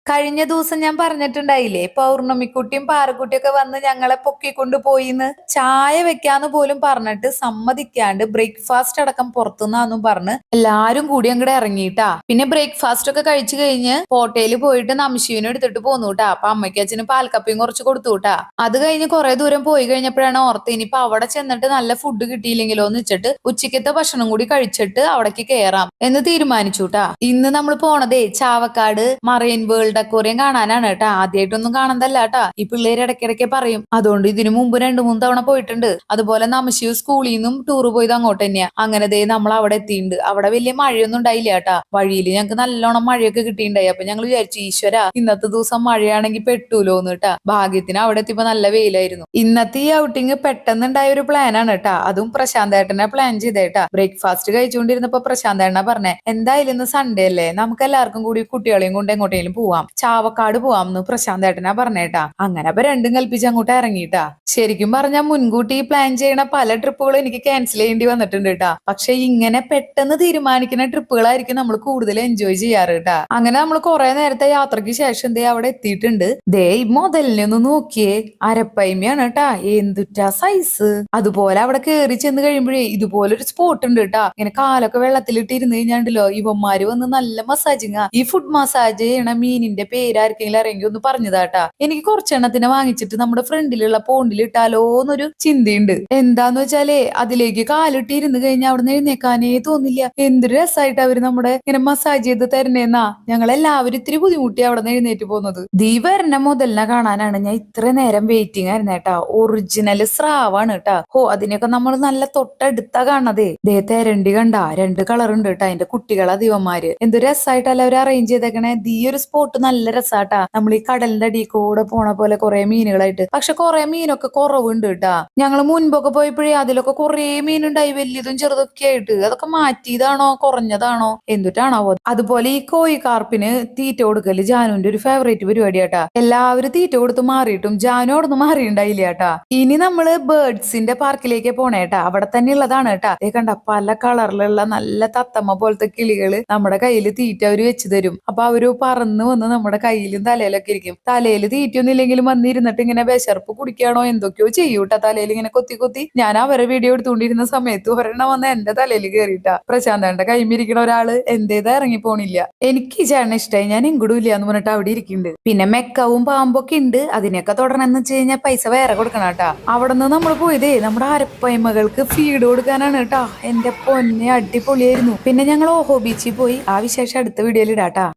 കഴിഞ്ഞ ദിവസം ഞാൻ പറഞ്ഞിട്ടുണ്ടായില്ലേ, പൗർണമിക്കുട്ടിയും പാറക്കുട്ടിയും ഒക്കെ വന്ന് ഞങ്ങളെ പൊക്കിക്കൊണ്ട് പോയിന്ന്. ചായ വെക്കാന്ന് പോലും പറഞ്ഞിട്ട് സമ്മതിക്കാണ്ട് ബ്രേക്ക്ഫാസ്റ്റ് അടക്കം പുറത്തുനിന്നാന്നും പറഞ്ഞ് എല്ലാരും കൂടി അങ്ങോട്ട് ഇറങ്ങിയിട്ടാ. പിന്നെ ബ്രേക്ക്ഫാസ്റ്റ് ഒക്കെ കഴിച്ചു കഴിഞ്ഞ് ഹോട്ടലിൽ പോയിട്ട് നംശീവിനെ എടുത്തിട്ട് പോന്നുട്ടാ. അപ്പൊ അമ്മയ്ക്ക് അച്ഛനും പാൽക്കപ്പയും കുറച്ച് കൊടുത്തുട്ടാ. അത് കഴിഞ്ഞ് കുറെ ദൂരം പോയി കഴിഞ്ഞപ്പോഴാണ് ഓർത്ത് ഇനിയിപ്പൊ അവിടെ ചെന്നിട്ട് നല്ല ഫുഡ് കിട്ടിയില്ലെങ്കിലോ എന്ന് വെച്ചിട്ട് ഉച്ചക്കത്തെ ഭക്ഷണം കൂടി കഴിച്ചിട്ട് അവിടേക്ക് കയറാം എന്ന് തീരുമാനിച്ചുട്ടാ. ഇന്ന് നമ്മൾ പോണതേ ചാവക്കാട് മറൈൻ വേൾഡ് അക്വേറിയം കാണാനാണ് കേട്ടാ. ആദ്യമായിട്ടൊന്നും കാണുന്നതല്ല കേട്ടാ. ഈ പിള്ളേര് ഇടയ്ക്കിടയ്ക്ക് പറയും. അതുകൊണ്ട് ഇതിനു മുമ്പ് 2-3 തവണ പോയിട്ടുണ്ട്. അതുപോലെ നമശിവ് സ്കൂളിൽ നിന്നും ടൂർ പോയത് അങ്ങോട്ട് തന്നെയാ. അങ്ങനെ ദേ നമ്മൾ അവിടെ എത്തിയിട്ടുണ്ട്. അവിടെ വലിയ മഴയൊന്നും ഉണ്ടായില്ല കേട്ടാ. വഴിയിൽ ഞങ്ങൾക്ക് നല്ലോണം മഴയൊക്കെ കിട്ടിയിട്ടുണ്ടായി. അപ്പൊ ഞങ്ങൾ വിചാരിച്ചു, ഈശ്വര ഇന്നത്തെ ദിവസം മഴയാണെങ്കിൽ പെട്ടൂലോന്ന് കേട്ടാ. ഭാഗ്യത്തിന് അവിടെ എത്തിയപ്പോ നല്ല വെയിലായിരുന്നു. ഇന്നത്തെ ഈ ഔട്ടിങ് പെട്ടെന്നുണ്ടായ ഒരു പ്ലാനാണ് കേട്ടാ. അതും പ്രശാന്ത് ഏട്ടനെ പ്ലാൻ ചെയ്തേട്ടാ. ബ്രേക്ക്ഫാസ്റ്റ് കഴിച്ചുകൊണ്ടിരുന്നപ്പോ പ്രശാന്ത് ഏട്ടനാ പറഞ്ഞേ, എന്തായാലും ഇന്ന് സൺഡേ അല്ലേ, നമുക്ക് എല്ലാവർക്കും കൂടി കുട്ടികളെയും കൊണ്ട് എങ്ങോട്ടെങ്കിലും പോവാം, ചാവക്കാട് പോവാംന്ന് പ്രശാന്ത് ഏട്ടനാ പറഞ്ഞേട്ടാ. അങ്ങനെ അപ്പൊ രണ്ടും കൽപ്പിച്ച് അങ്ങോട്ട് ഇറങ്ങിയിട്ടാ. ശരിക്കും പറഞ്ഞാൽ മുൻകൂട്ടി പ്ലാൻ ചെയ്യണ പല ട്രിപ്പുകളും എനിക്ക് ക്യാൻസൽ ചെയ്യേണ്ടി വന്നിട്ടുണ്ട് കേട്ടാ. പക്ഷെ ഇങ്ങനെ പെട്ടെന്ന് തീരുമാനിക്കുന്ന ട്രിപ്പുകളായിരിക്കും നമ്മൾ കൂടുതൽ എൻജോയ് ചെയ്യാറ് കേട്ടാ. അങ്ങനെ നമ്മൾ കുറെ നേരത്തെ യാത്രയ്ക്ക് ശേഷം ദേ അവിടെ എത്തിയിട്ടുണ്ട്. ദേ ഈ മുതലിനെ ഒന്ന് നോക്കിയേ, അരപ്പൈമയാണ് കേട്ടാ. എന്തുറ്റാ സൈസ്. അതുപോലെ അവിടെ കയറി ചെന്ന് കഴിയുമ്പോഴേ ഇതുപോലൊരു സ്പോട്ട് ഉണ്ട് കേട്ടാ. ഇങ്ങനെ കാലൊക്കെ വെള്ളത്തിലിട്ട് ഇരുന്ന് കഴിഞ്ഞാണ്ടല്ലോ ഇവന്മാര് വന്ന് നല്ല മസാജിങ്ങാ. ഈ ഫുഡ് മസാജ് ചെയ്യണ മീനിന്റെ പേരാർക്കെങ്കിലും അറിയെങ്കിൽ ഒന്ന് പറഞ്ഞതാട്ടാ. എനിക്ക് കുറച്ചെണ്ണത്തിനെ വാങ്ങിച്ചിട്ട് നമ്മുടെ ഫ്രണ്ടിലുള്ള പോണ്ടിൽ ഇട്ടാലോ എന്നൊരു ചിന്തയുണ്ട്. എന്താന്ന് വെച്ചാലേ അതിലേക്ക് കാലിട്ട് ഇരുന്ന് കഴിഞ്ഞാൽ അവിടെ നിന്ന് എഴുന്നേക്കാനേ തോന്നില്ല. എന്തൊരു രസമായിട്ട് അവര് നമ്മുടെ ഇങ്ങനെ മസാജ് ചെയ്ത് തരണേന്നാ. ഞങ്ങൾ എല്ലാവരും ഇത്തിരി ബുദ്ധിമുട്ടി അവിടെ നിന്ന് എഴുന്നേറ്റ് പോകുന്നത്. ദീ വരണ മുതലിനെ കാണാനാണ് ഞാൻ ഇത്ര നേരം വെയിറ്റിംഗ് ആയിരുന്നു കേട്ടാ. ഒറിജിനൽ സ്രാവാണ് കേട്ടാ. ഹോ, അതിനൊക്കെ നമ്മൾ നല്ല തൊട്ടടുത്താ കാണതേ. ദേ തെരണ്ടി കണ്ട 2 കളർ ഉണ്ട് കേട്ടാ. അതിന്റെ കുട്ടികളാ ദിവന്മാര്. എന്തൊരു രസമായിട്ടല്ല അവർ അറേഞ്ച് ചെയ്തേക്കണേ. ഈ ഒരു സ്പോട്ട് നല്ല രസാട്ടാ. നമ്മൾ ഈ കടലിന്റെ അടിയിൽ കൂടെ പോണ പോലെ കുറെ മീനുകളായിട്ട്. പക്ഷെ കുറെ മീനൊക്കെ കുറവുണ്ട് കേട്ടാ. ഞങ്ങൾ മുൻപൊക്കെ പോയപ്പോഴേ അതിലൊക്കെ കുറെ മീനുണ്ടായി, വലിയതും ചെറുതൊക്കെ ആയിട്ട്. അതൊക്കെ മാറ്റിയതാണോ കുറഞ്ഞതാണോ എന്തിട്ടാണാവോ. അതുപോലെ ഈ കോഴി കാർപ്പിന് തീറ്റ കൊടുക്കല് ജാനുവിന്റെ ഒരു ഫേവറേറ്റ് പരിപാടിയാട്ടാ. എല്ലാവരും തീറ്റ കൊടുത്ത് മാറിയിട്ടും ജാനു അവിടെ നിന്ന് മാറിയിട്ടുണ്ടായില്ല കേട്ടാ. ഇനി നമ്മള് ബേർഡ്സിന്റെ പാർക്കിലേക്ക് പോണേട്ടാ. അവിടെ തന്നെ ഉള്ളതാണ് കേട്ടാ. കണ്ട പല കളറിലുള്ള നല്ല തത്തമ്മ പോലത്തെ കിളികള് നമ്മുടെ കയ്യിൽ തീറ്റ അവര് വെച്ച് തരും. അപ്പൊ അവര് പറന്ന് വന്ന് നമ്മുടെ കയ്യിലും തലയിലൊക്കെ ഇരിക്കും. തലയിൽ തീറ്റയൊന്നും ഇല്ലെങ്കിലും വന്നിരുന്നിട്ട് ഇങ്ങനെ വിശർപ്പ് കുടിക്കാണോ എന്തൊക്കെയോ ചെയ്യൂട്ടാ. തലയിൽ ഇങ്ങനെ കൊത്തി കൊത്തി. ഞാൻ അവരെ വീഡിയോ എടുത്തുകൊണ്ടിരുന്ന സമയത്ത് ഒരെണ്ണം വന്ന് എന്റെ തലയിൽ കയറിയിട്ടാ. പ്രശാന്തന്റെ കൈമിരിക്കണ ഒരാള് എന്തേതാ ഇറങ്ങി പോണില്ല. എനിക്ക് ഈ ചേട്ടനെ ഇഷ്ടമായി, ഞാൻ ഇങ്ങോട്ടും ഇല്ല എന്ന് പറഞ്ഞിട്ട് അവിടെ ഇരിക്കുന്നുണ്ട്. പിന്നെ മെക്കവും പാമ്പൊക്കെ ഉണ്ട്. അതിനൊക്കെ തുടരണമെന്ന് വെച്ച് കഴിഞ്ഞാൽ പൈസ വേറെ കൊടുക്കണം കേട്ടാ. അവിടെ നിന്ന് നമ്മൾ പോയതേ നമ്മുടെ അരപ്പൈമകൾക്ക് ഫീഡ് കൊടുക്കാനാണ് കേട്ടാ. എന്റെ പൊന്നെ, അടിപൊളിയായിരുന്നു. പിന്നെ ഞങ്ങൾ ഓഹോ ബീച്ചിൽ പോയി. ആ വിശേഷം അടുത്ത വീഡിയോയിൽ ഇടാട്ടാ.